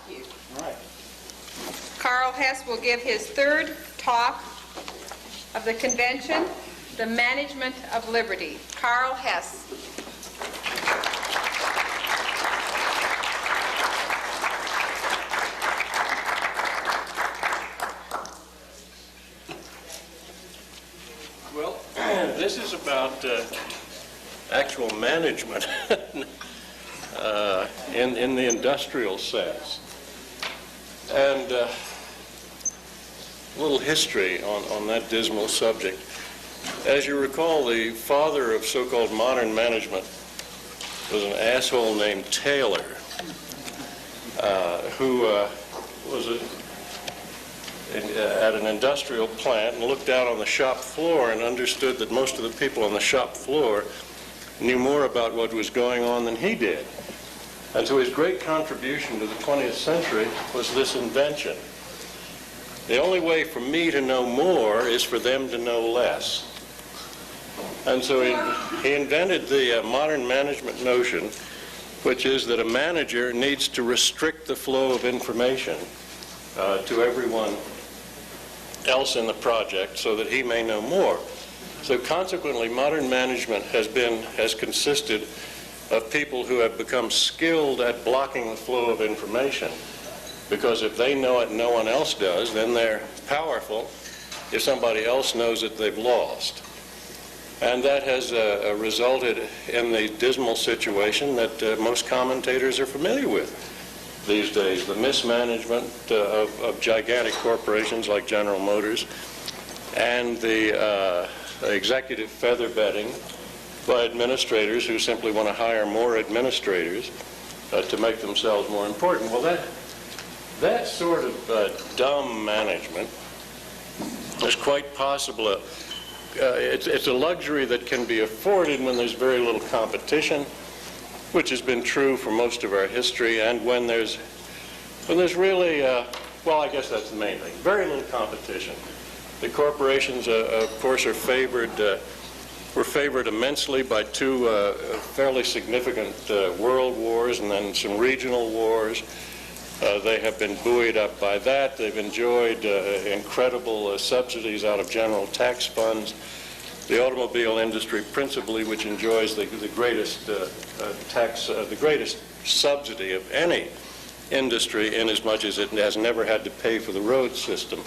you. All right. Karl Hess will give his third talk of the convention, The Management of Liberty. Karl Hess. Well, this is about actual management in the industrial sense. And a little history on that dismal subject. As you recall, the father of so-called modern management was an asshole named Taylor, who was at an industrial plant and looked out on the shop floor and understood that most of the people on the shop floor knew more about what was going on than he did. And so his great contribution to the 20th century was this invention. The only way for me to know more is for them to know less. And so he invented the modern management notion, which is that a manager needs to restrict the flow of information to everyone else in the project so that he may know more. So consequently, modern management has consisted of people who have become skilled at blocking the flow of information, because if they know it and no one else does, then they're powerful. If somebody else knows it, they've lost. And that has resulted in the dismal situation that most commentators are familiar with these days, the mismanagement of gigantic corporations like General Motors, and the executive feather bedding by administrators who simply want to hire more administrators to make themselves more important. Well, that sort of dumb management is quite possible. It's a luxury that can be afforded when there's very little competition, which has been true for most of our history, and when there's really, well, I guess that's the main thing, very little competition. The corporations, of course, were favored immensely by two fairly significant world wars and then some regional wars. They have been buoyed up by that. They've enjoyed incredible subsidies out of general tax funds. The automobile industry, principally, which enjoys the greatest the greatest subsidy of any industry, inasmuch as it has never had to pay for the road system,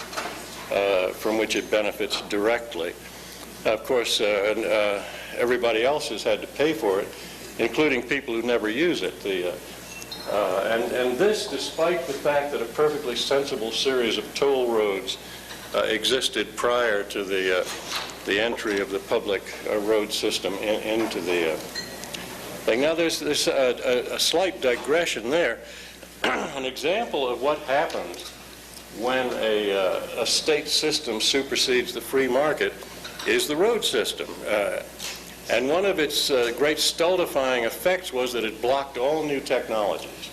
from which it benefits directly. Of course, everybody else has had to pay for it, including people who never use it. And this, despite the fact that a perfectly sensible series of toll roads existed prior to the entry of the public road system into the thing. Now, there's a slight digression there. An example of what happens when a state system supersedes the free market is the road system. And one of its great stultifying effects was that it blocked all new technologies.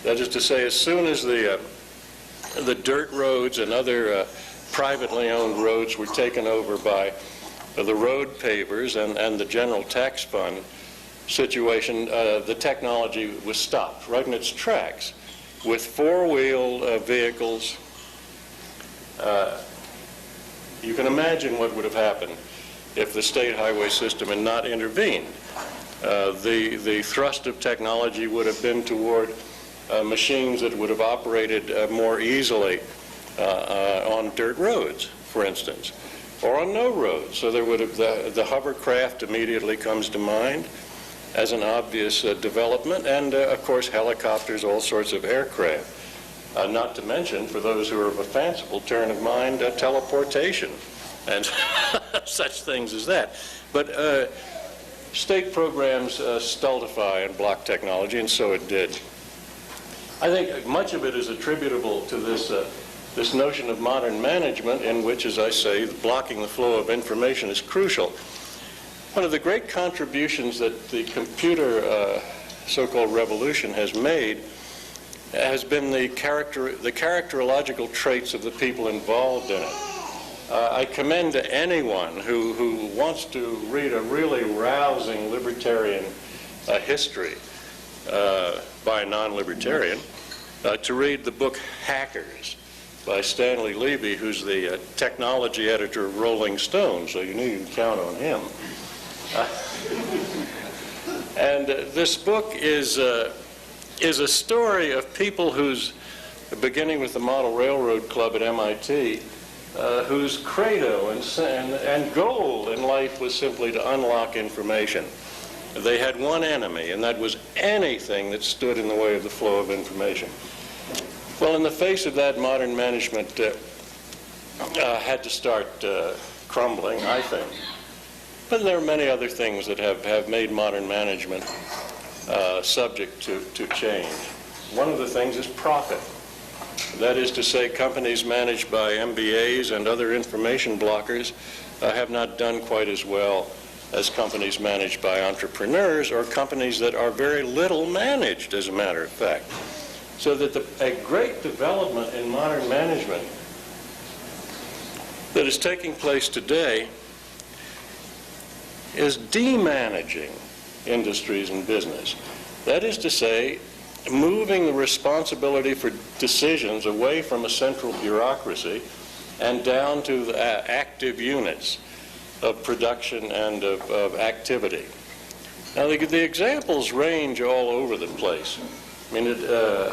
That is to say, as soon as the dirt roads and other privately owned roads were taken over by the road pavers and the general tax fund situation, the technology was stopped right in its tracks. With four-wheel vehicles, you can imagine what would have happened if the state highway system had not intervened. The thrust of technology would have been toward machines that would have operated more easily on dirt roads, for instance, or on no roads. So there would have the hovercraft immediately comes to mind as an obvious development, and of course helicopters, all sorts of aircraft. Not to mention, for those who are of a fanciful turn of mind, teleportation and such things as that. But state programs stultify and block technology, and so it did. I think much of it is attributable to this notion of modern management, in which, as I say, blocking the flow of information is crucial. One of the great contributions that the computer so-called revolution has made has been the characterological traits of the people involved in it. I commend to anyone who wants to read a really rousing libertarian history by a non-libertarian to read the book Hackers by Stanley Levy, who's the technology editor of Rolling Stone, so you knew you could count on him. And this book is a story of people whose, beginning with the Model Railroad Club at MIT, whose credo and goal in life was simply to unlock information. They had one enemy, and that was anything that stood in the way of the flow of information. Well, in the face of that, modern management had to start crumbling, I think. But there are many other things that have made modern management subject to change. One of the things is profit. That is to say, companies managed by MBAs and other information blockers have not done quite as well as companies managed by entrepreneurs or companies that are very little managed, as a matter of fact. So that a great development in modern management that is taking place today is demanaging industries and business. That is to say, moving the responsibility for decisions away from a central bureaucracy and down to the active units of production and of activity. Now, the examples range all over the place. I mean,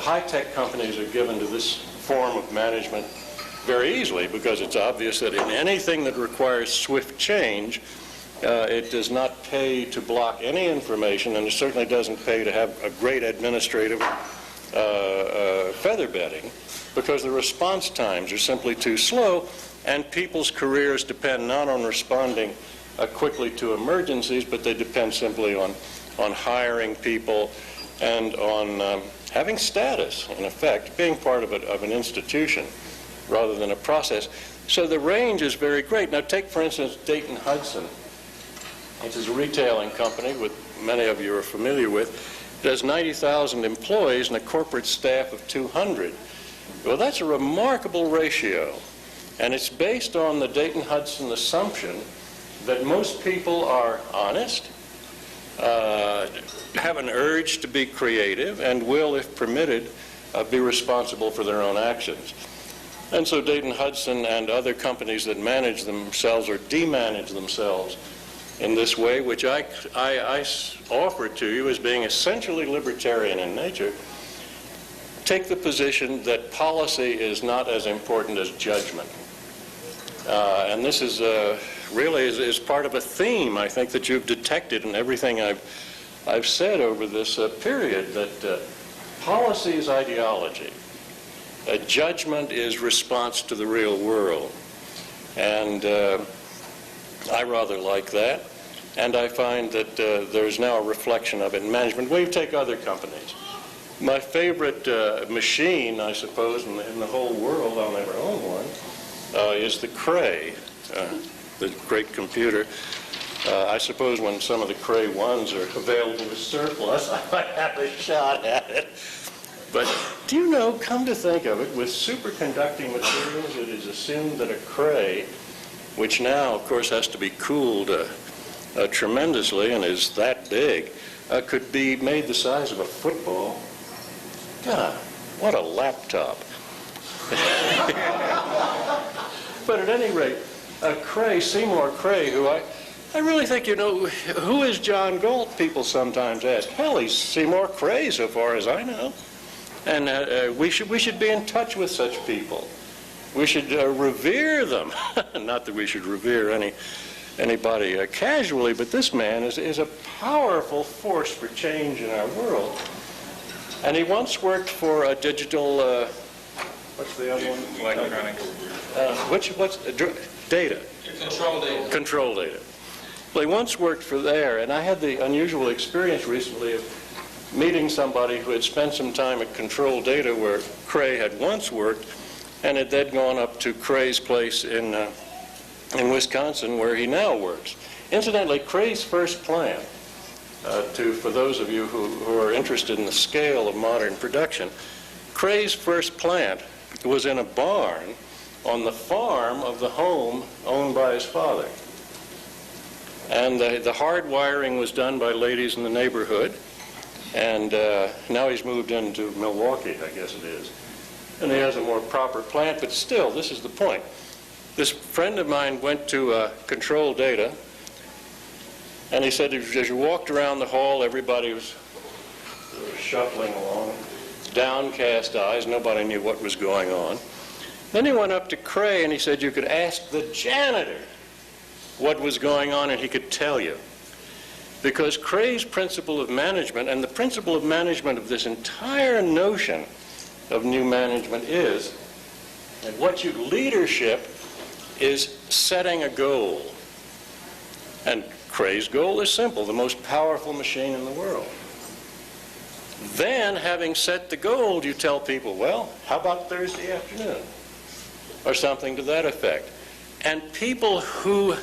high-tech companies are given to this form of management very easily because it's obvious that in anything that requires swift change, it does not pay to block any information, and it certainly doesn't pay to have a great administrative feather bedding, because the response times are simply too slow, and people's careers depend not on responding quickly to emergencies, but they depend simply on hiring people and on having status, in effect, being part of an institution rather than a process. So the range is very great. Now take, for instance, Dayton Hudson. It is a retailing company which many of you are familiar with. It has 90,000 employees and a corporate staff of 200. Well, that's a remarkable ratio. And it's based on the Dayton Hudson assumption that most people are honest, have an urge to be creative, and will, if permitted, be responsible for their own actions. And so Dayton Hudson and other companies that manage themselves or demanage themselves in this way, which I offer to you as being essentially libertarian in nature, take the position that policy is not as important as judgment. And this is really is part of a theme, I think, that you've detected in everything I've said over this period, that policy is ideology. Judgment is response to the real world. And I rather like that. And I find that there's now a reflection of it in management. Well, you take other companies. My favorite machine, I suppose, in the whole world, I'll never own one, is the Cray, the great computer. I suppose when some of the Cray 1s are available as surplus, I might have a shot at it. But do you know, come to think of it, with superconducting materials, it is assumed that a Cray, which now, of course, has to be cooled tremendously and is that big, could be made the size of a football. God, what a laptop. But at any rate, Cray, Seymour Cray, who I really think, you know, who is John Galt, people sometimes ask. Hell, he's Seymour Cray, so far as I know. And we should be in touch with such people. We should revere them. Not that we should revere anybody casually, but this man is a powerful force for change in our world. And he once worked for a digital, what's the other one? Electronics. What's data? Control data. Control data. Well, he once worked for there, and I had the unusual experience recently of meeting somebody who had spent some time at Control Data where Cray had once worked, and had then gone up to Cray's place in Wisconsin, where he now works. Incidentally, Cray's first plant, for those of you who are interested in the scale of modern production, Cray's first plant was in a barn on the farm of the home owned by his father. And the hard wiring was done by ladies in the neighborhood. And now he's moved into Milwaukee, I guess it is. And he has a more proper plant, but still, this is the point. This friend of mine went to control data, and he said as you walked around the hall, everybody was shuffling along, downcast eyes, nobody knew what was going on. Then he went up to Cray and he said you could ask the janitor what was going on and he could tell you. Because Cray's principle of management, and the principle of management of this entire notion of new management is that leadership is setting a goal. And Cray's goal is simple, the most powerful machine in the world. Then, having set the goal, you tell people, well, how about Thursday afternoon? Or something to that effect. And people who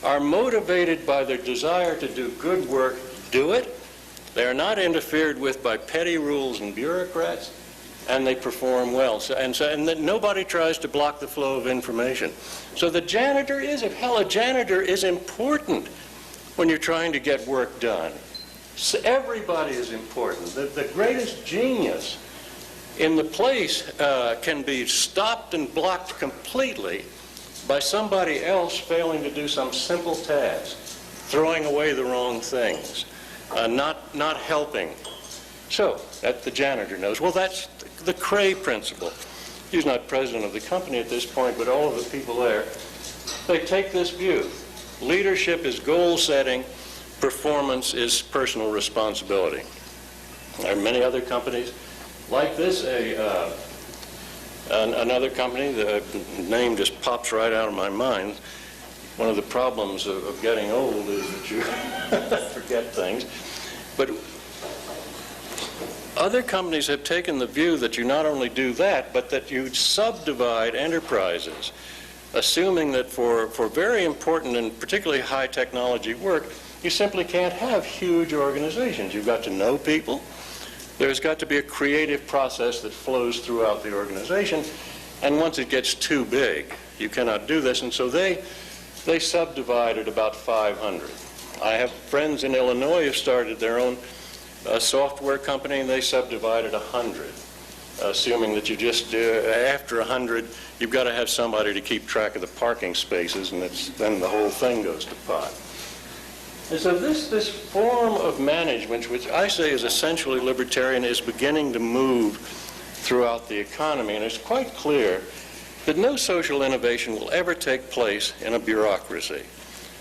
are motivated by their desire to do good work do it. They are not interfered with by petty rules and bureaucrats, and they perform well. And that nobody tries to block the flow of information. So the janitor is, a janitor is important when you're trying to get work done. So everybody is important. The greatest genius in the place can be stopped and blocked completely by somebody else failing to do some simple task, throwing away the wrong things, not helping. So that the janitor knows. Well, that's the Cray principle. He's not president of the company at this point, but all of the people there, they take this view. Leadership is goal setting, performance is personal responsibility. There are many other companies like this. Another company, the name just pops right out of my mind. One of the problems of getting old is that you forget things. But other companies have taken the view that you not only do that, but that you subdivide enterprises, assuming that for very important and particularly high technology work, you simply can't have huge organizations. You've got to know people. There's got to be a creative process that flows throughout the organization, and once it gets too big, you cannot do this, and so they subdivide at about 500. I have friends in Illinois who started their own software company, and they subdivided 100, assuming that you just, after 100, you've got to have somebody to keep track of the parking spaces, and then the whole thing goes to pot. And so this form of management, which I say is essentially libertarian, is beginning to move throughout the economy. And it's quite clear that no social innovation will ever take place in a bureaucracy.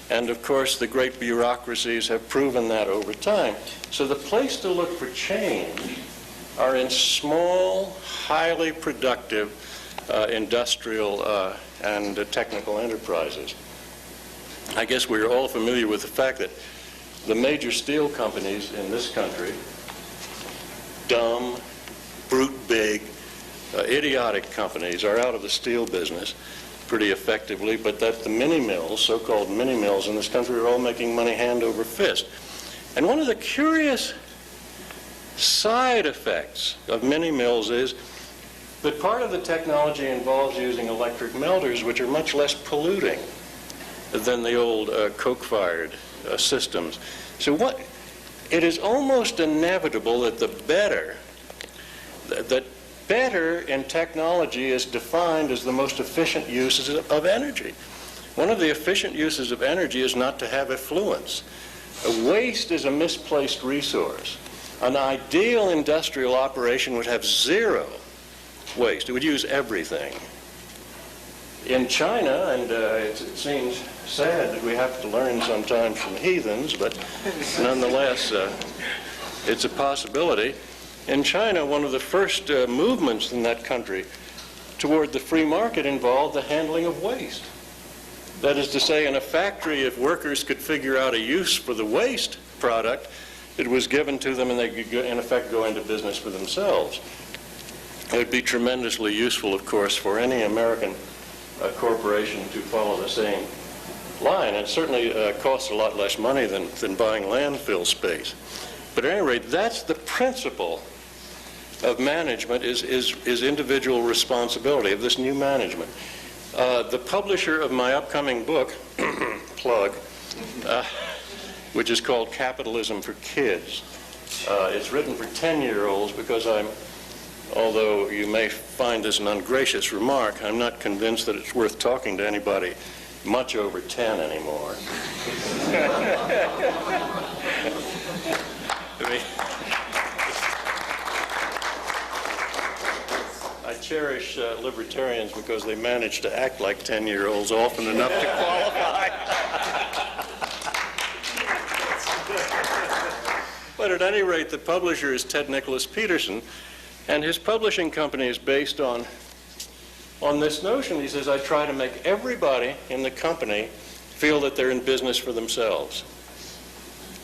And of course, the great bureaucracies have proven that over time. So the place to look for change are in small, highly productive industrial and technical enterprises. I guess we're all familiar with the fact that the major steel companies in this country, dumb, brute big, idiotic companies, are out of the steel business pretty effectively, but that the mini mills, so-called mini mills in this country, are all making money hand over fist. And one of the curious side effects of mini mills is that part of the technology involves using electric melters, which are much less polluting than the old coke-fired systems. So it is almost inevitable that better in technology is defined as the most efficient uses of energy. One of the efficient uses of energy is not to have effluents. Waste is a misplaced resource. An ideal industrial operation would have zero waste. It would use everything. In China, and it seems sad that we have to learn sometimes from heathens, but nonetheless, it's a possibility. In China, one of the first movements in that country toward the free market involved the handling of waste. That is to say, in a factory, if workers could figure out a use for the waste product, it was given to them and they could, in effect, go into business for themselves. It would be tremendously useful, of course, for any American corporation to follow the same line. It certainly costs a lot less money than buying landfill space. But at any rate, that's the principle of management, is individual responsibility, of this new management. The publisher of my upcoming book, plug, which is called Capitalism for Kids, It's written for 10-year-olds because although you may find this an ungracious remark, I'm not convinced that it's worth talking to anybody much over 10 anymore. I cherish libertarians because they manage to act like 10-year-olds often enough to qualify. But at any rate, the publisher is Ted Nicholas Peterson, and his publishing company is based on this notion. He says, I try to make everybody in the company feel that they're in business for themselves,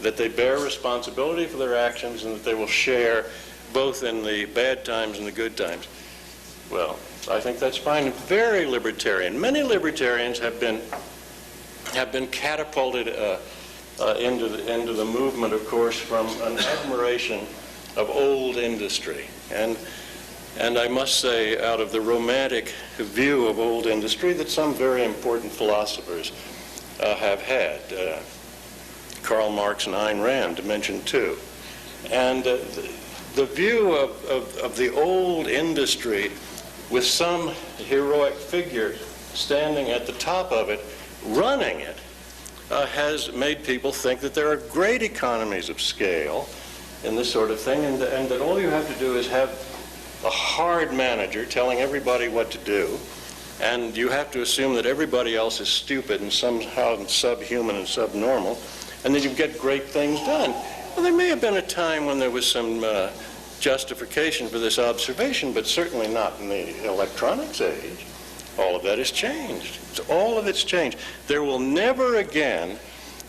that they bear responsibility for their actions, and that they will share both in the bad times and the good times. Well, I think that's fine. Very libertarian. Many libertarians have been catapulted into the movement, of course, from an admiration of old industry. And I must say, out of the romantic view of old industry that some very important philosophers have had, Karl Marx and Ayn Rand, to mention two. And the view of the old industry with some heroic figure standing at the top of it, running it, has made people think that there are great economies of scale in this sort of thing, and that all you have to do is have a hard manager telling everybody what to do, and you have to assume that everybody else is stupid and somehow subhuman and subnormal, and then you get great things done. Well, there may have been a time when there was some justification for this observation, but certainly not in the electronics age. All of that has changed. All of it's changed. There will never again,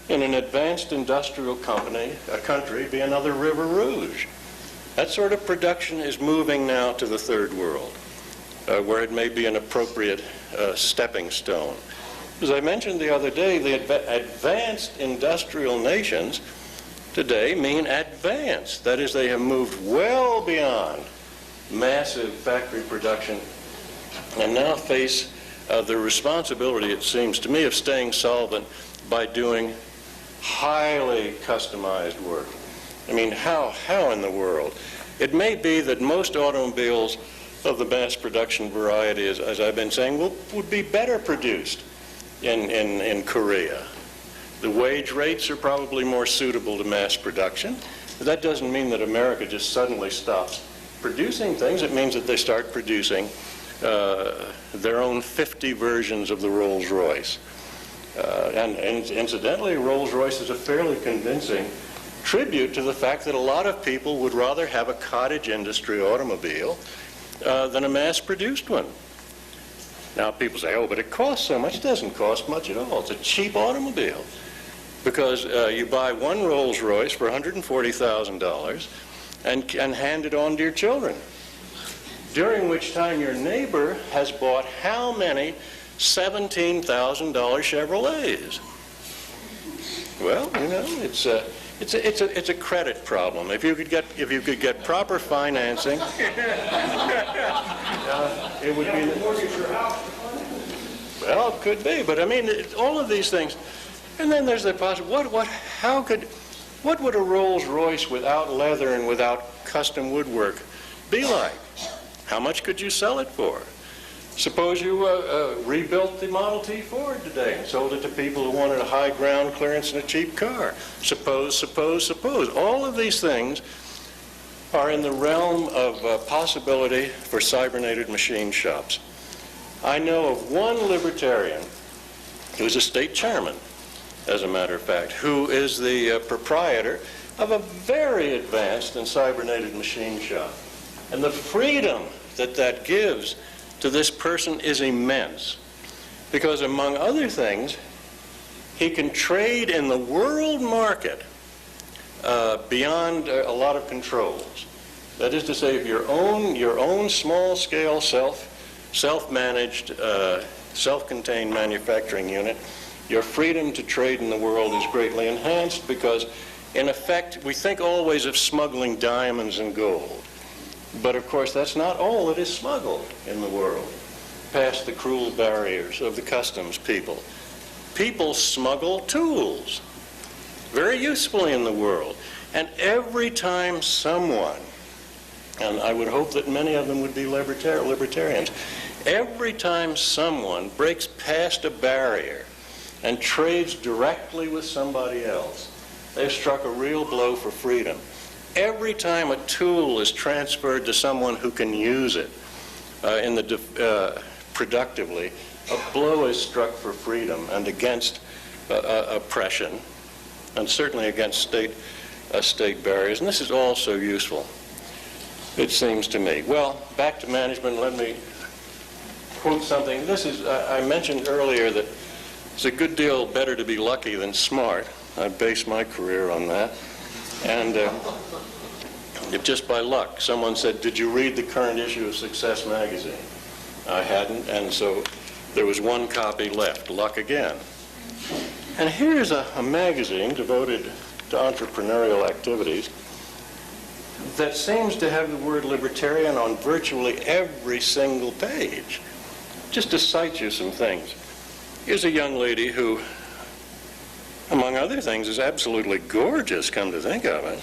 in an advanced industrial country, be another River Rouge. That sort of production is moving now to the third world, where it may be an appropriate stepping stone. As I mentioned the other day, the advanced industrial nations today mean advanced. That is, they have moved well beyond massive factory production and now face the responsibility, it seems to me, of staying solvent by doing highly customized work. I mean, how in the world? It may be that most automobiles of the mass production variety, as I've been saying, would be better produced in Korea. The wage rates are probably more suitable to mass production. But that doesn't mean that America just suddenly stops producing things. It means that they start producing their own 50 versions of the Rolls-Royce. And incidentally, Rolls-Royce is a fairly convincing tribute to the fact that a lot of people would rather have a cottage industry automobile than a mass-produced one. Now, people say, oh, but it costs so much. It doesn't cost much at all. It's a cheap automobile because you buy one Rolls-Royce for $140,000 and hand it on to your children, during which time your neighbor has bought how many $17,000 Chevrolets? Well, you know, it's a credit problem. If you could get proper financing, it would be. Well, it could be, but I mean, all of these things, and then there's the possibility. What would a Rolls-Royce without leather and without custom woodwork be like? How much could you sell it for? Suppose you rebuilt the Model T Ford today and sold it to people who wanted a high ground clearance and a cheap car. Suppose. All of these things are in the realm of possibility for cybernated machine shops. I know of one libertarian who's a state chairman, as a matter of fact, who is the proprietor of a very advanced and cybernated machine shop. And the freedom that gives to this person is immense, because among other things, he can trade in the world market beyond a lot of controls. That is to say, if your own small-scale, self-managed, self-contained manufacturing unit, your freedom to trade in the world is greatly enhanced because, in effect, we think always of smuggling diamonds and gold. But of course, that's not all that is smuggled in the world, past the cruel barriers of the customs people. People smuggle tools, very usefully in the world. And every time someone, and I would hope that many of them would be libertarians, every time someone breaks past a barrier and trades directly with somebody else, they've struck a real blow for freedom. Every time a tool is transferred to someone who can use it productively, a blow is struck for freedom and against oppression, and certainly against state barriers. And this is all so useful, it seems to me. Well, back to management. Let me quote something. This is, I mentioned earlier that it's a good deal better to be lucky than smart. I base my career on that. And if just by luck, someone said, "Did you read the current issue of Success magazine?" I hadn't, and so there was one copy left. Luck again. And here's a magazine devoted to entrepreneurial activities that seems to have the word libertarian on virtually every single page. Just to cite you some things. Here's a young lady who, among other things, is absolutely gorgeous, come to think of it.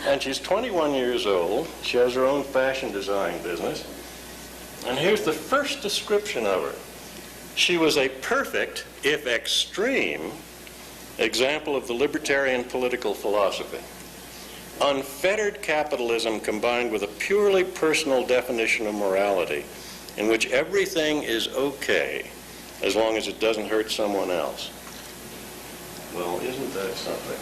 And she's 21 years old. She has her own fashion design business. And here's the first description of her. She was a perfect, if extreme, example of the libertarian political philosophy. Unfettered capitalism combined with a purely personal definition of morality in which everything is okay as long as it doesn't hurt someone else. Well, isn't that something?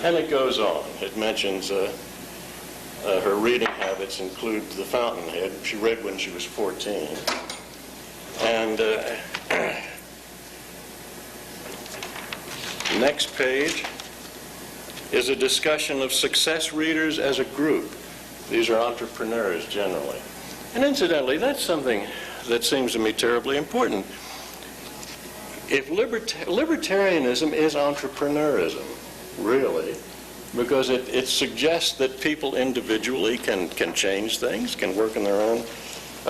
And it goes on. It mentions her reading habits include The Fountainhead. She read when she was 14. And next page is a discussion of success readers as a group. These are entrepreneurs generally. And incidentally, that's something that seems to me terribly important. If libertarianism is entrepreneurism, really, because it suggests that people individually can change things, can work in their own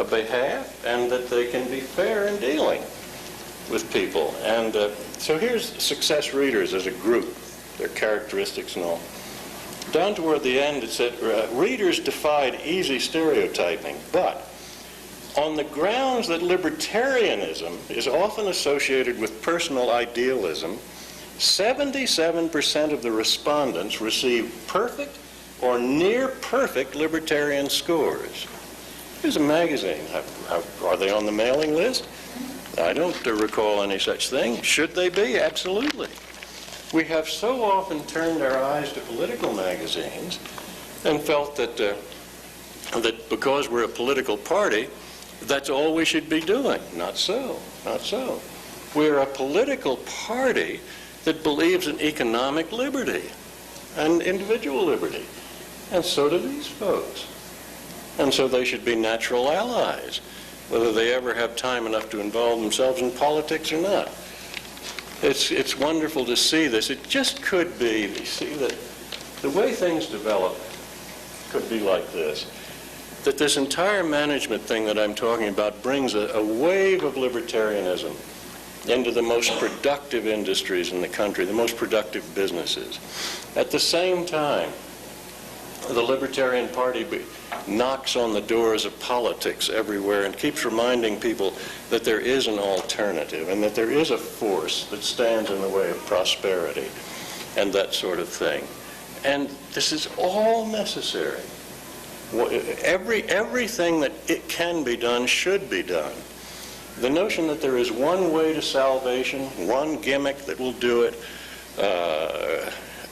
behalf, and that they can be fair in dealing with people. And so here's success readers as a group, their characteristics and all. Down toward the end it said, readers defied easy stereotyping, but on the grounds that libertarianism is often associated with personal idealism, 77% of the respondents received perfect or near perfect libertarian scores. Here's a magazine. Are they on the mailing list? I don't recall any such thing. Should they be? Absolutely. We have so often turned our eyes to political magazines and felt that because we're a political party, that's all we should be doing. Not so. Not so. We're a political party that believes in economic liberty and individual liberty. And so do these folks. And so they should be natural allies, whether they ever have time enough to involve themselves in politics or not. It's wonderful to see this. It just could be, you see, that the way things develop could be like this, that this entire management thing that I'm talking about brings a wave of libertarianism into the most productive industries in the country, the most productive businesses. At the same time, the Libertarian Party knocks on the doors of politics everywhere and keeps reminding people that there is an alternative and that there is a force that stands in the way of prosperity and that sort of thing. And this is all necessary. Everything that it can be done should be done. The notion that there is one way to salvation, one gimmick that will do it,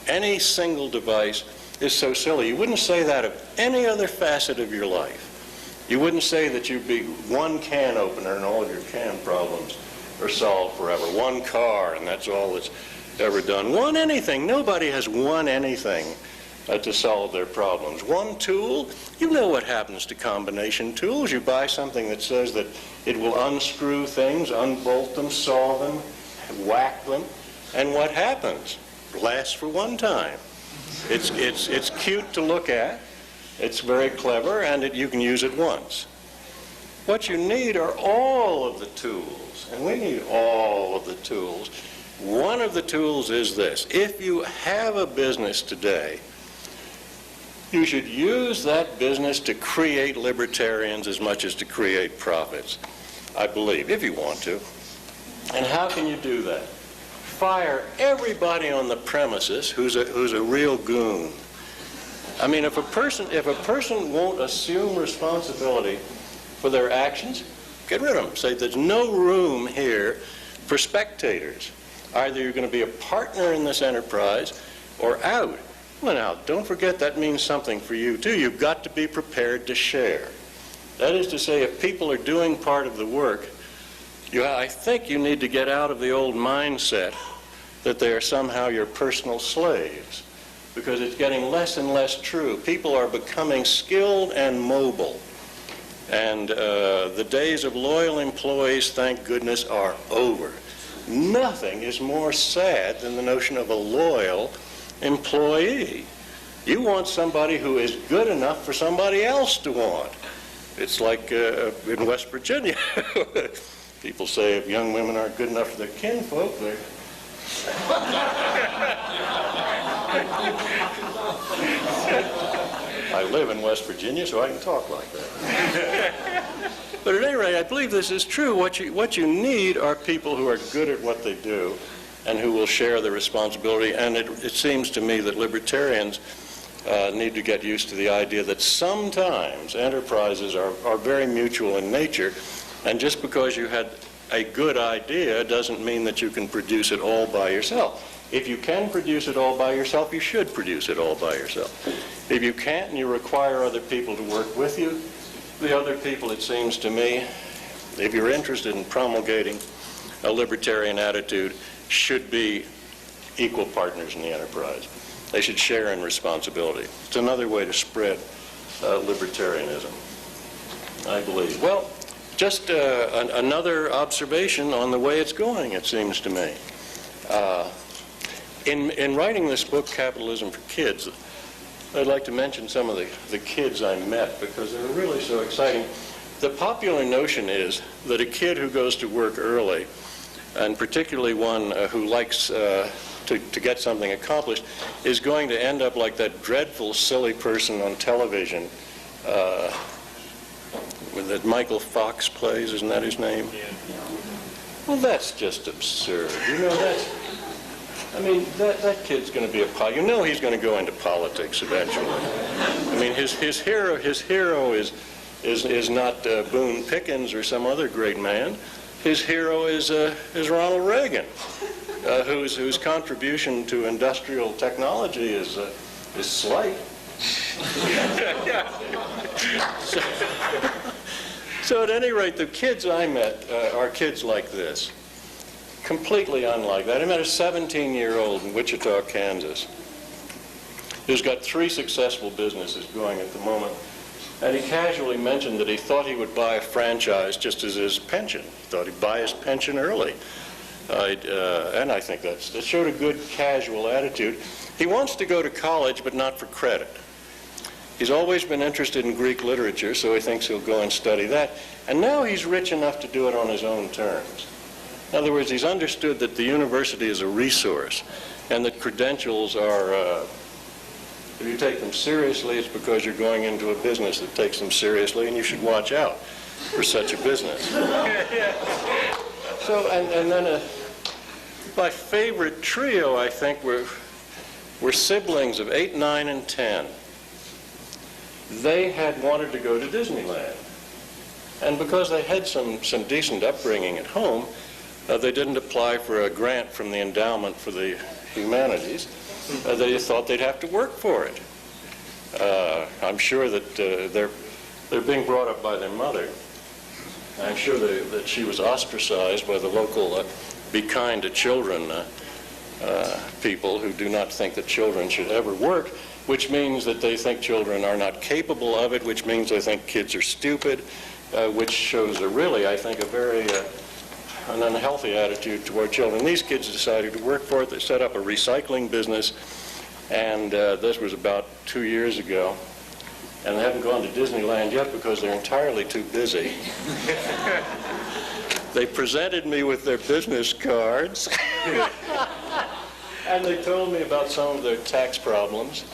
any single device, is so silly. You wouldn't say that of any other facet of your life. You wouldn't say that you'd be one can opener and all of your can problems are solved forever. One car and that's all that's ever done. One anything. Nobody has won anything to solve their problems. One tool, you know what happens to combination tools. You buy something that says that it will unscrew things, unbolt them, saw them, whack them, and what happens? Lasts for one time. It's cute to look at, it's very clever, and you can use it once. What you need are all of the tools, and we need all of the tools One of the tools is this. If you have a business today, you should use that business to create libertarians as much as to create profits, I believe, if you want to. And how can you do that? Fire everybody on the premises who's a real goon. I mean, if a person won't assume responsibility for their actions, get rid of them. Say there's no room here for spectators. Either you're going to be a partner in this enterprise or out. Well, now, don't forget that means something for you, too. You've got to be prepared to share. That is to say, if people are doing part of the work, I think you need to get out of the old mindset that they are somehow your personal slaves, because it's getting less and less true. People are becoming skilled and mobile. And the days of loyal employees, thank goodness, are over. Nothing is more sad than the notion of a loyal employee. You want somebody who is good enough for somebody else to want. It's like in West Virginia. People say if young women aren't good enough for their kinfolk, they're... I live in West Virginia, so I can talk like that. But at any rate, I believe this is true. What you need are people who are good at what they do and who will share the responsibility. And it seems to me that libertarians need to get used to the idea that sometimes enterprises are very mutual in nature, and just because you had a good idea doesn't mean that you can produce it all by yourself. If you can produce it all by yourself, you should produce it all by yourself. If you can't and you require other people to work with you, the other people, it seems to me, if you're interested in promulgating a libertarian attitude, should be equal partners in the enterprise. They should share in responsibility. It's another way to spread libertarianism, I believe. Well, just another observation on the way it's going, it seems to me. In writing this book, Capitalism for Kids, I'd like to mention some of the kids I met because they're really so exciting. The popular notion is that a kid who goes to work early, and particularly one who likes to get something accomplished, is going to end up like that dreadful, silly person on television that Michael Fox plays. Isn't that his name? Yeah. Well, that's just absurd. You know, that kid's going to be you know he's going to go into politics eventually. I mean, his hero is not Boone Pickens or some other great man. His hero is Ronald Reagan, whose contribution to industrial technology is slight. So at any rate, the kids I met are kids like this. Completely unlike that. I met a 17-year-old in Wichita, Kansas, who's got 3 successful businesses going at the moment. And he casually mentioned that he thought he would buy a franchise just as his pension. He thought he'd buy his pension early. And I think that showed a good casual attitude. He wants to go to college, but not for credit. He's always been interested in Greek literature, so he thinks he'll go and study that. And now he's rich enough to do it on his own terms. In other words, he's understood that the university is a resource and that credentials are, if you take them seriously, it's because you're going into a business that takes them seriously, and you should watch out for such a business. So, and then my favorite trio, I think, were siblings of 8, 9, and 10. They had wanted to go to Disneyland. And because they had some decent upbringing at home, they didn't apply for a grant from the Endowment for the Humanities. They thought they'd have to work for it. I'm sure that they're being brought up by their mother. I'm sure that she was ostracized by the local Be Kind to Children people who do not think that children should ever work, which means that they think children are not capable of it, which means they think kids are stupid, which shows really, I think, a very an unhealthy attitude toward children. These kids decided to work for it. They set up a recycling business, and this was about 2 years ago. And they haven't gone to Disneyland yet because they're entirely too busy. They presented me with their business cards. And they told me about some of their tax problems.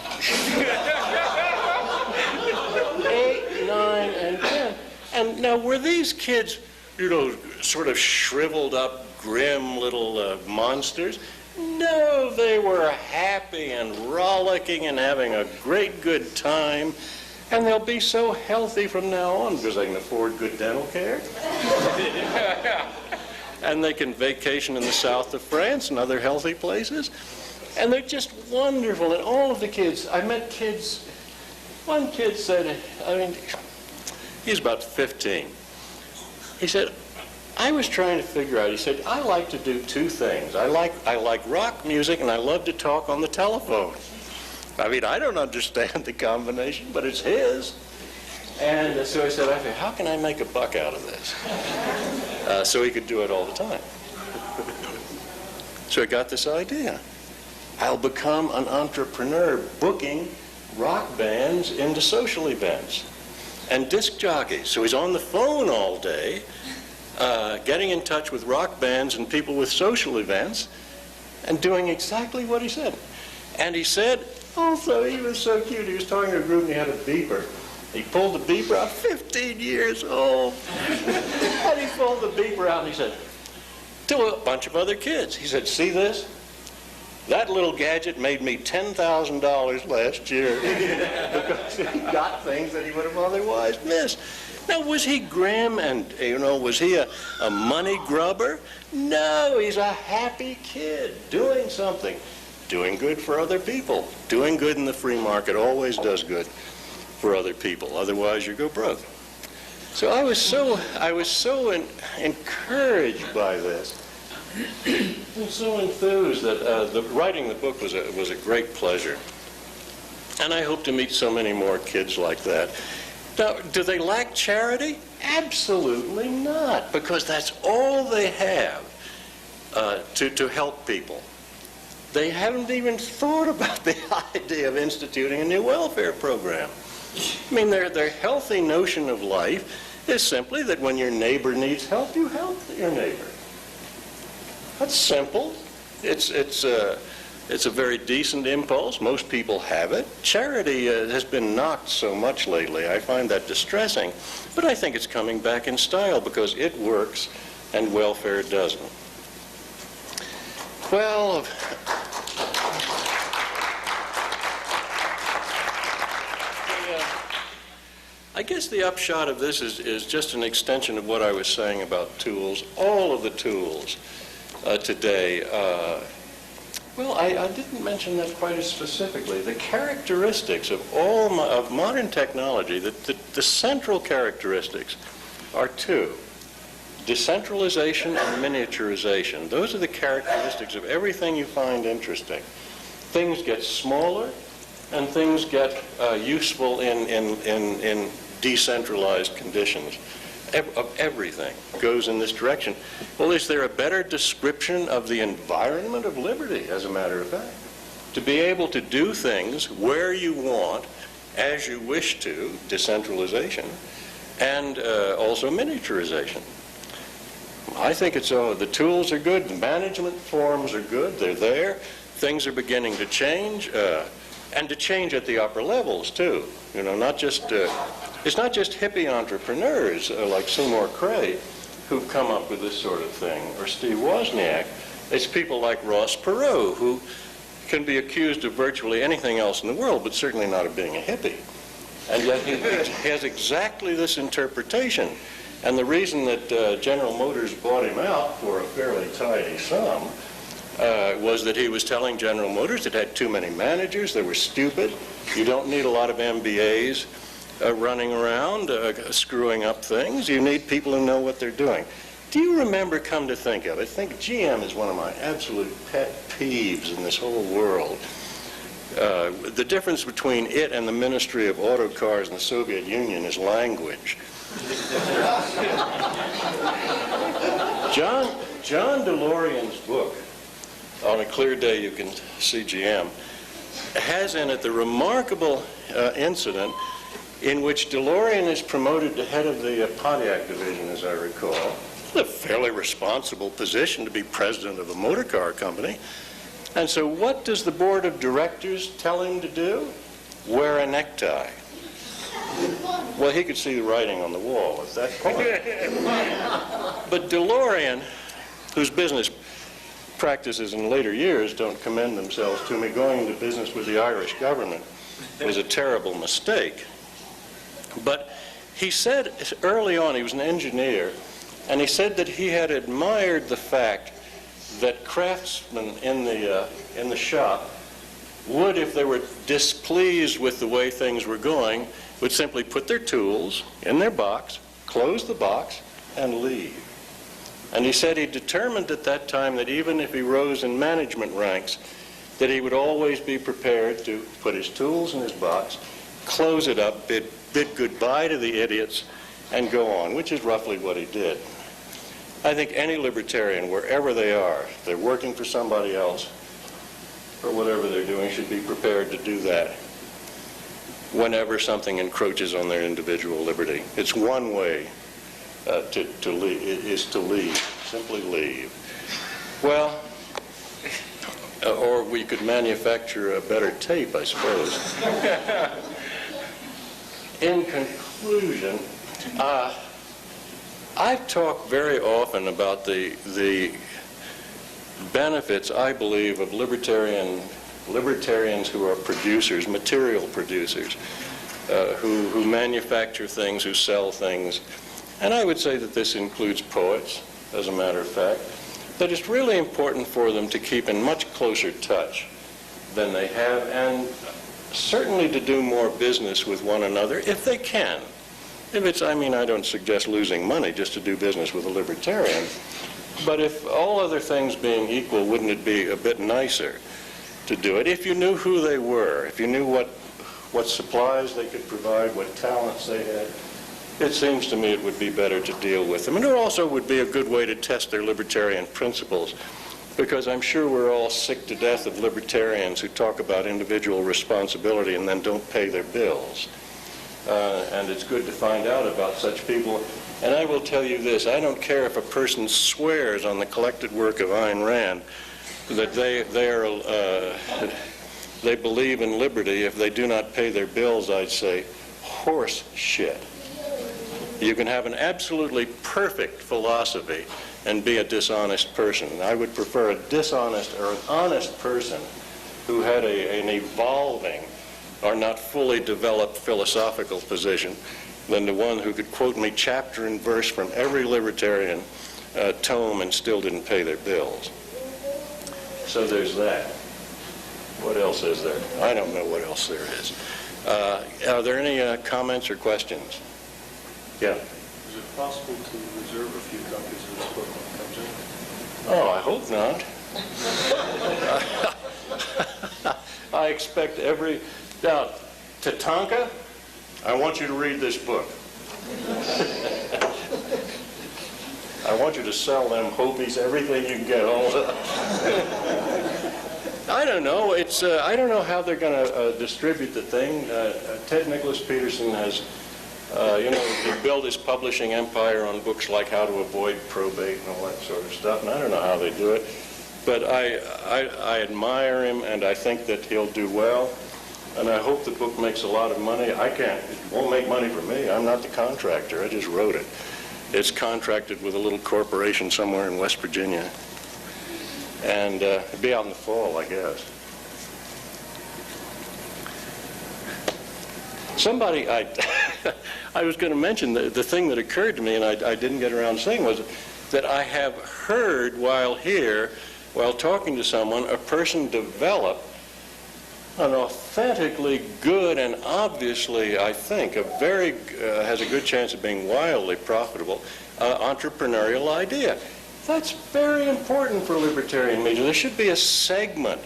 8, 9, and 10. And now, were these kids, you know, sort of shriveled up, grim little monsters? No, they were happy and rollicking and having a great good time. And they'll be so healthy from now on because they can afford good dental care. And they can vacation in the south of France and other healthy places. And they're just wonderful. And all of the kids, I met kids, one kid said, I mean, he's about 15. He said, I was trying to figure out, he said, I like to do two things. I like rock music and I love to talk on the telephone. I mean, I don't understand the combination, but it's his. And so I said, how can I make a buck out of this? So he could do it all the time. So I got this idea. I'll become an entrepreneur booking rock bands into social events and disc jockeys. So he's on the phone all day, getting in touch with rock bands and people with social events and doing exactly what he said. And he said, also, he was so cute. He was talking to a group and he had a beeper. He pulled the beeper out, 15 years old. And he pulled the beeper out and he said, to a bunch of other kids, he said, see this? That little gadget made me $10,000 last year because he got things that he would have otherwise missed. Now, was he grim and, you know, was he a money grubber? No, he's a happy kid doing something. Doing good for other people. Doing good in the free market always does good for other people. Otherwise, you go broke. So I was so encouraged by this. I'm so enthused that writing the book was a great pleasure. And I hope to meet so many more kids like that. Now, do they lack charity? Absolutely not, because that's all they have to help people. They haven't even thought about the idea of instituting a new welfare program. I mean, their healthy notion of life is simply that when your neighbor needs help, you help your neighbor. That's simple. It's a very decent impulse. Most people have it. Charity has been knocked so much lately. I find that distressing. But I think it's coming back in style because it works and welfare doesn't. Well, I guess the upshot of this is just an extension of what I was saying about tools. All of the tools today, well, I didn't mention that quite as specifically. The characteristics of of modern technology, the central characteristics are two: decentralization and miniaturization. Those are the characteristics of everything you find interesting. Things get smaller, and things get useful in decentralized conditions. Everything goes in this direction. Well, is there a better description of the environment of liberty, as a matter of fact? To be able to do things where you want, as you wish to, decentralization, and also miniaturization. I think it's the tools are good, the management forms are good, they're there, things are beginning to change, and to change at the upper levels too. You know, not just it's not just hippie entrepreneurs like Seymour Cray who've come up with this sort of thing, or Steve Wozniak. It's people like Ross Perot, who can be accused of virtually anything else in the world, but certainly not of being a hippie. And yet he has exactly this interpretation. And the reason that General Motors bought him out for a fairly tidy sum was that he was telling General Motors it had too many managers, they were stupid, you don't need a lot of MBAs running around screwing up things, you need people who know what they're doing. Do you remember, come to think of it, I think GM is one of my absolute pet peeves in this whole world. The difference between it and the Ministry of Auto Cars in the Soviet Union is language. John DeLorean's book, On a Clear Day You Can See GM, has in it the remarkable incident in which DeLorean is promoted to head of the Pontiac division, as I recall, a fairly responsible position to be president of a motor car company. And so what does the board of directors tell him to do? Wear a necktie. Well, he could see the writing on the wall at that point. But DeLorean, whose business practices in later years don't commend themselves to me, going into business with the Irish government was a terrible mistake. But he said early on, he was an engineer, and he said that he had admired the fact that craftsmen in the shop would, if they were displeased with the way things were going, would simply put their tools in their box, close the box, and leave. And he said he determined at that time that even if he rose in management ranks, that he would always be prepared to put his tools in his box, close it up, bid goodbye to the idiots, and go on, which is roughly what he did. I think any libertarian, wherever they are, they're working for somebody else, or whatever they're doing, should be prepared to do that whenever something encroaches on their individual liberty. It's one way to leave, is to leave, simply leave. Well, or we could manufacture a better tape, I suppose. In conclusion, I've talked very often about the benefits, I believe, of libertarians who are producers, material producers, who manufacture things, who sell things. And I would say that this includes poets, as a matter of fact, that it's really important for them to keep in much closer touch than they have, and certainly to do more business with one another if they can. If it's, I mean, I don't suggest losing money just to do business with a libertarian, but if all other things being equal, wouldn't it be a bit nicer to do it if you knew who they were, if you knew what supplies they could provide, what talents they had? It seems to me it would be better to deal with them. And it also would be a good way to test their libertarian principles, because I'm sure we're all sick to death of libertarians who talk about individual responsibility and then don't pay their bills. And it's good to find out about such people. And I will tell you this, I don't care if a person swears on the collected work of Ayn Rand that they believe in liberty. If they do not pay their bills, I'd say, horse shit. You can have an absolutely perfect philosophy and be a dishonest person. I would prefer a dishonest or an honest person who had an evolving or not fully developed philosophical position than the one who could quote me chapter and verse from every libertarian tome and still didn't pay their bills. So there's that. What else is there? I don't know what else there is. Are there any comments or questions? Yeah. Is it possible to reserve a few copies of this book when it comes in? Oh, I hope not. I expect every... Now, Tatanka, I want you to read this book. I want you to sell them Hopies everything you can get hold of. I don't know. It's I don't know how they're going to distribute the thing. Ted Nicholas Peterson has... he built his publishing empire on books like How to Avoid Probate and all that sort of stuff, and I don't know how they do it. But I admire him, and I think that he'll do well, and I hope the book makes a lot of money. It won't make money for me. I'm not the contractor. I just wrote it. It's contracted with a little corporation somewhere in West Virginia, and it'll be out in the fall, I guess. Somebody, I was going to mention the thing that occurred to me, and I didn't get around to saying, was that I have heard while talking to someone, a person develop an authentically good and obviously, I think, has a good chance of being wildly profitable entrepreneurial idea. That's very important for libertarian media. There should be a segment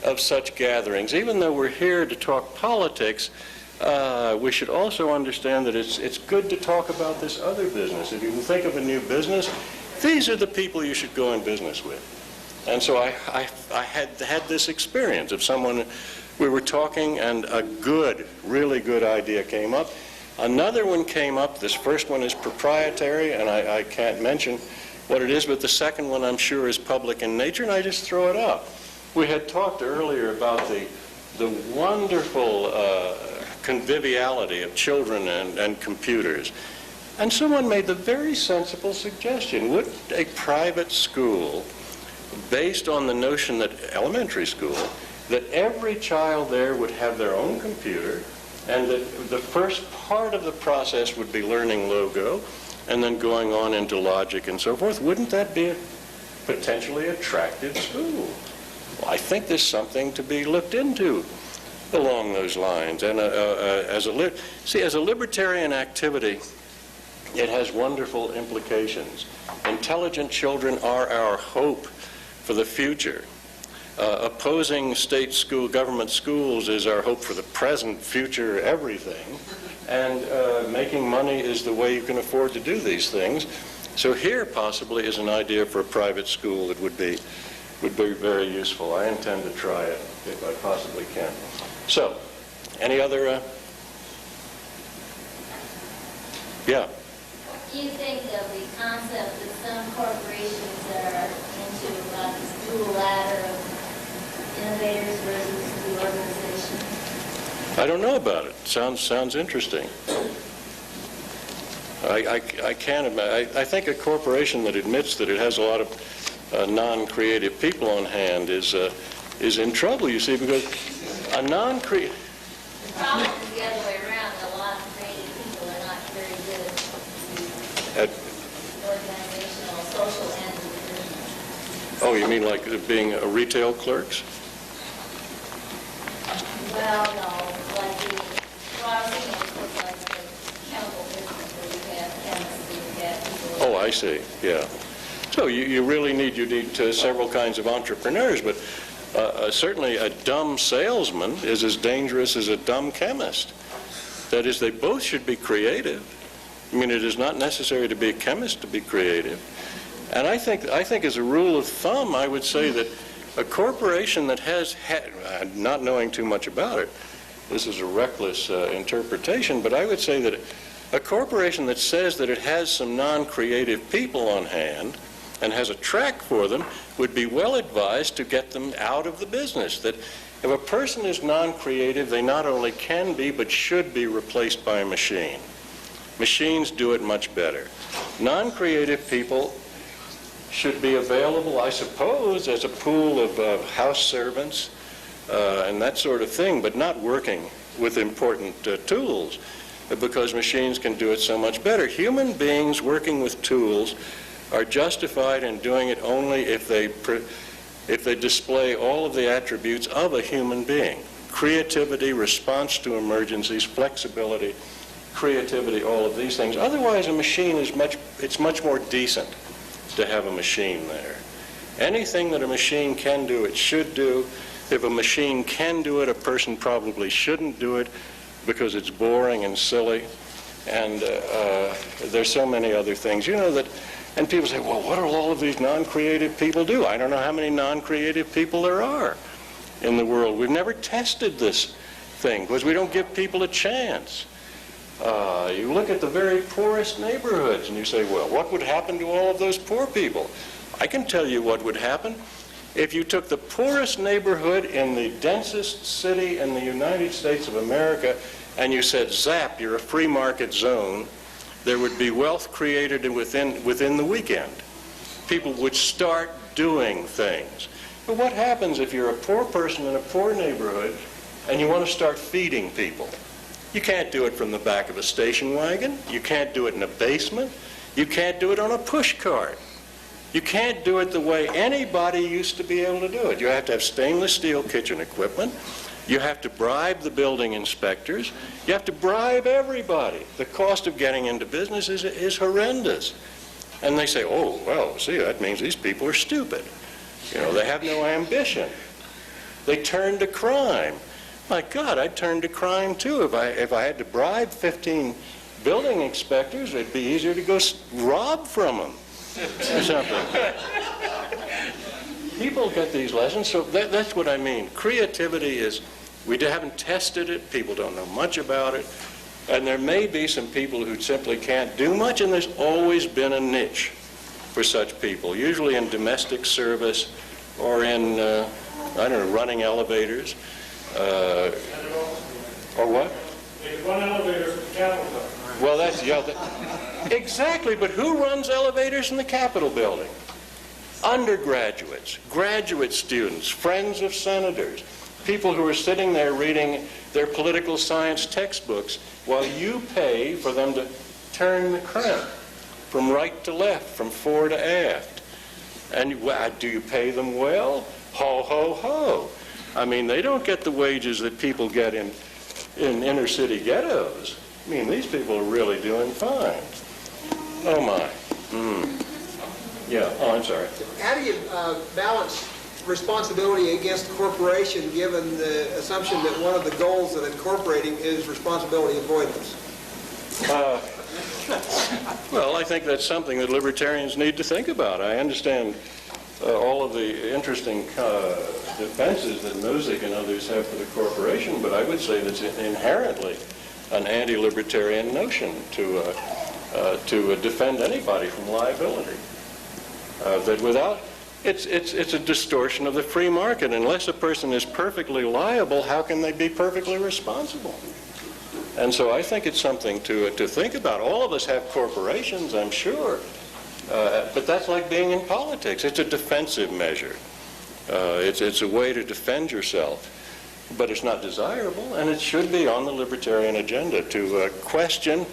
of such gatherings. Even though we're here to talk politics, we should also understand that it's good to talk about this other business. If you can think of a new business, these are the people you should go in business with. And so I had this experience of someone, we were talking and a really good idea came up, Another one came up. This first one is proprietary, and I can't mention what it is, but the second one I'm sure is public in nature, and I just throw it up. We had talked earlier about the wonderful conviviality of children and computers. And someone made the very sensible suggestion. Would a private school, based on the notion that elementary school, that every child there would have their own computer, and that the first part of the process would be learning logo, and then going on into logic and so forth? Wouldn't that be a potentially attractive school? Well, I think there's something to be looked into along those lines. And as a libertarian activity, it has wonderful implications. Intelligent children are our hope for the future. Opposing state school, government schools is our hope for the present, future, everything. And making money is the way you can afford to do these things. So here possibly is an idea for a private school that would be very useful. I intend to try it if I possibly can. So, any other? Yeah. Do you think of the concept that some corporations are into about this dual ladder of innovators versus the organization? I don't know about it. Sounds interesting. I can't imagine. I think a corporation that admits that it has a lot of non-creative people on hand is in trouble, you see, because a non-creative... The problem is the other way around. A lot of creative people are not very good at organizational, social end of the business. Oh, you mean like being retail clerks? Well, no, like I was thinking of like the chemical business where you have chemists, you have people. Oh, I see, yeah. So you need several kinds of entrepreneurs, but certainly a dumb salesman is as dangerous as a dumb chemist. That is, they both should be creative. I mean, it is not necessary to be a chemist to be creative. And I think as a rule of thumb, I would say that a corporation that has, not knowing too much about it, this is a reckless interpretation, but I would say that a corporation that says that it has some non-creative people on hand and has a track for them would be well advised to get them out of the business. That if a person is non-creative, they not only can be, but should be replaced by a machine. Machines do it much better. Non-creative people should be available, I suppose, as a pool of house servants and that sort of thing, but not working with important tools, because machines can do it so much better. Human beings working with tools are justified in doing it only if they display all of the attributes of a human being: creativity, response to emergencies, flexibility, creativity, all of these things. Otherwise, a machine is much more decent to have a machine there. Anything that a machine can do, it should do. If a machine can do it, a person probably shouldn't do it because it's boring and silly. And there's so many other things. You know that, and people say, well, what do all of these non-creative people do? I don't know how many non-creative people there are in the world. We've never tested this thing because we don't give people a chance. You look at the very poorest neighborhoods and you say, well, what would happen to all of those poor people? I can tell you what would happen. If you took the poorest neighborhood in the densest city in the United States of America and you said, zap, you're a free market zone, there would be wealth created within the weekend. People would start doing things. But what happens if you're a poor person in a poor neighborhood and you want to start feeding people? You can't do it from the back of a station wagon. You can't do it in a basement. You can't do it on a push cart. You can't do it the way anybody used to be able to do it. You have to have stainless steel kitchen equipment. You have to bribe the building inspectors. You have to bribe everybody. The cost of getting into business is horrendous. And they say, oh, well, see, that means these people are stupid. You know, they have no ambition. They turn to crime. My God, I'd turn to crime too. If I had to bribe 15 building inspectors, it'd be easier to go rob from them or something. People get these lessons, so that's what I mean. Creativity is, we haven't tested it, people don't know much about it, And there may be some people who simply can't do much, and there's always been a niche for such people, usually in domestic service or in, I don't know, running elevators. Or what? They could run elevators at the Capitol. Well, that's, yeah, exactly, but who runs elevators in the Capitol building? Undergraduates, graduate students, friends of senators, people who are sitting there reading their political science textbooks while you pay for them to turn the crank from right to left, from fore to aft. And do you pay them well? Ho, ho, ho. I mean, they don't get the wages that people get in inner city ghettos. I mean, these people are really doing fine. Oh, my. Yeah, oh, I'm sorry. How do you balance responsibility against corporation given the assumption that one of the goals of incorporating is responsibility avoidance? Well, I think that's something that libertarians need to think about. I understand all of the interesting defenses that Nozick and others have for the corporation, but I would say that's inherently an anti-libertarian notion to defend anybody from liability. That without, it's a distortion of the free market. Unless a person is perfectly liable, how can they be perfectly responsible? And so I think it's something to think about. All of us have corporations, I'm sure. But that's like being in politics. It's a defensive measure. It's a way to defend yourself. But it's not desirable, and it should be on the libertarian agenda to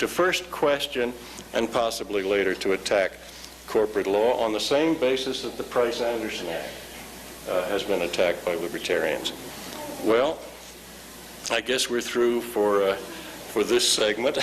first question, and possibly later to attack corporate law on the same basis that the Price-Anderson Act has been attacked by libertarians. Well, I guess we're through for this segment.